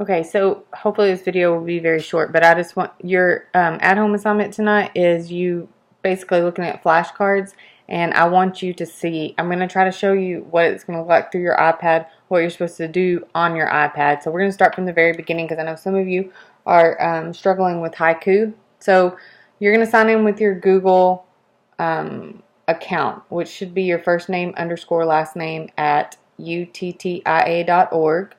Okay, so hopefully this video will be very short, but I just want your at-home assignment tonight is you basically looking at flashcards, and I want you to see, I'm going to try to show you what it's going to look like through your iPad, what you're supposed to do on your iPad. So we're going to start from the very beginning because I know some of you are struggling with Haiku. So you're going to sign in with your Google account, which should be your first name _ last name at uttia.org.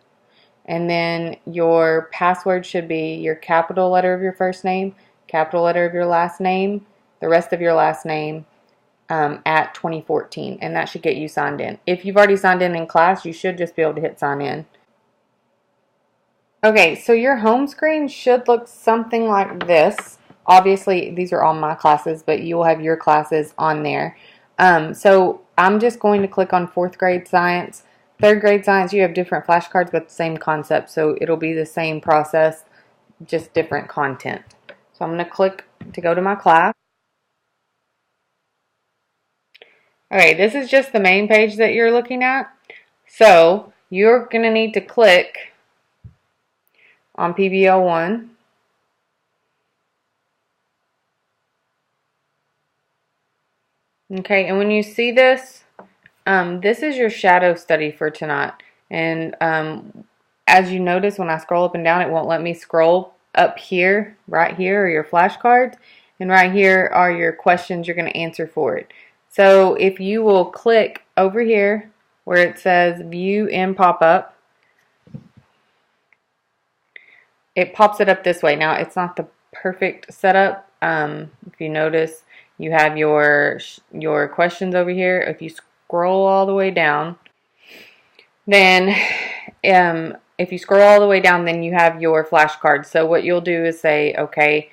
And then your password should be your capital letter of your first name, capital letter of your last name, the rest of your last name at 2014. And that should get you signed in. If you've already signed in class, you should just be able to hit sign in. Okay, so your home screen should look something like this. Obviously, these are all my classes, but you will have your classes on there. So I'm just going to click on 4th grade science. 3rd grade science, you have different flashcards, but the same concept. So it'll be the same process, just different content. So I'm going to click to go to my class. Okay, this is just the main page that you're looking at. So you're going to need to click on PBL1. Okay, and when you see this, this is your shadow study for tonight. And as you notice, when I scroll up and down, it won't let me scroll up here. Right here are your flashcards, and right here are your questions you're going to answer for it. So if you will click over here where it says View in Pop-Up, it pops it up this way. Now, it's not the perfect setup. If you notice, you have your questions over here. If you scroll all the way down, then if you scroll all the way down, then you have your flashcards. So what you'll do is say, okay,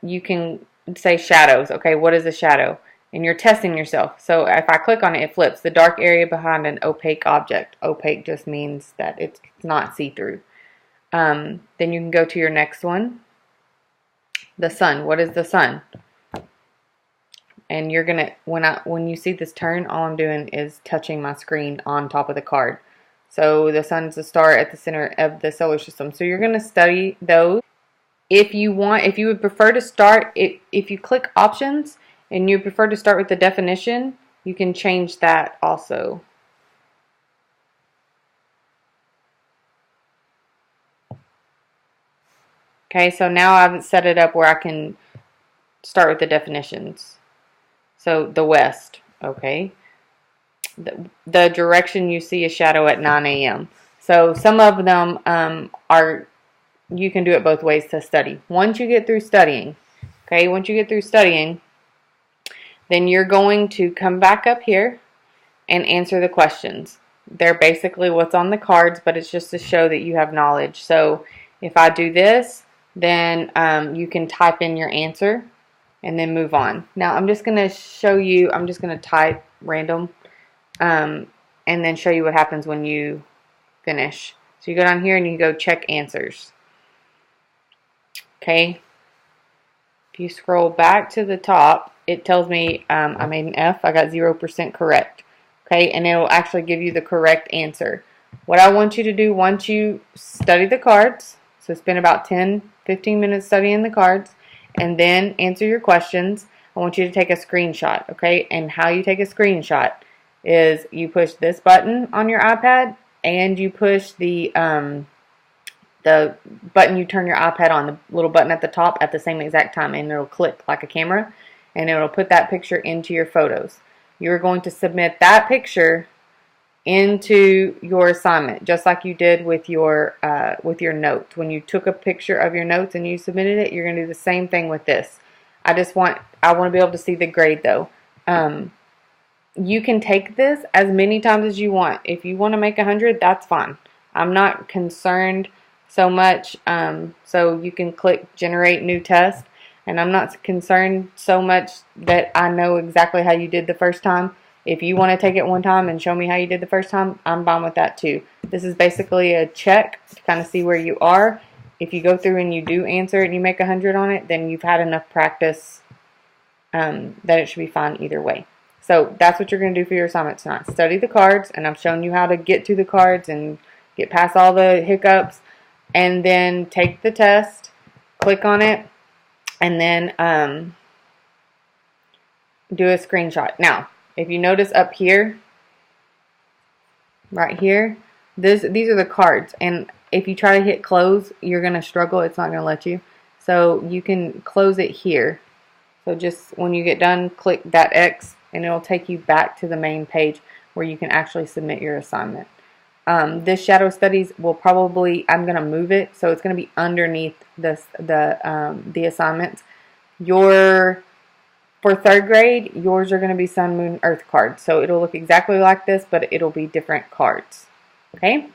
you can say shadows. Okay, what is a shadow? And you're testing yourself. So if I click on it, it flips. The dark area behind an opaque object. Opaque just means that it's not see-through. Then you can go to your next one. The sun. What is the sun? And you're gonna, when you see this turn, all I'm doing is touching my screen on top of the card. So the sun's the star at the center of the solar system. So you're gonna study those. If you would prefer to start, if you click options and you prefer to start with the definition, you can change that also. Okay, so now I've set it up where I can start with the definitions. So the west, okay. The direction you see a shadow at 9 a.m. So some of them you can do it both ways to study. Once you get through studying, okay, then you're going to come back up here and answer the questions. They're basically what's on the cards, but it's just to show that you have knowledge. So if I do this, then you can type in your answer and then move on. Now I'm just going to show you, I'm just going to type random and then show you what happens when you finish. So you go down here and you go check answers. Okay. If you scroll back to the top, it tells me I made an F. I got 0% correct. Okay, and it'll actually give you the correct answer. What I want you to do once you study the cards, so spend about 10-15 minutes studying the cards, and then answer your questions, I want you to take a screenshot, okay? And how you take a screenshot is you push this button on your iPad and you push the button you turn your iPad on, the little button at the top at the same exact time, and it'll click like a camera and it'll put that picture into your photos. You're going to submit that picture into your assignment, just like you did with your notes. When you took a picture of your notes and you submitted it, you're going to do the same thing with this. I want to be able to see the grade though. You can take this as many times as you want. If you want to make 100, that's fine. I'm not concerned so much. So you can click generate new test, and I'm not concerned so much that I know exactly how you did the first time. If you want to take it one time and show me how you did the first time, I'm fine with that too. This is basically a check to kind of see where you are. If you go through and you do answer it and you make 100 on it, then you've had enough practice that it should be fine either way. So that's what you're going to do for your assignment tonight. Study the cards, and I'm showing you how to get to the cards and get past all the hiccups. and then take the test, click on it, and then do a screenshot. Now, if you notice up here, right here, these are the cards, and if you try to hit close, you're going to struggle. It's not going to let you. So you can close it here. So just when you get done, click that X, and it'll take you back to the main page where you can actually submit your assignment. This shadow studies will probably, I'm going to move it, so it's going to be underneath the assignments. For third grade, yours are going to be Sun, Moon, Earth cards. So it'll look exactly like this, but it'll be different cards. Okay?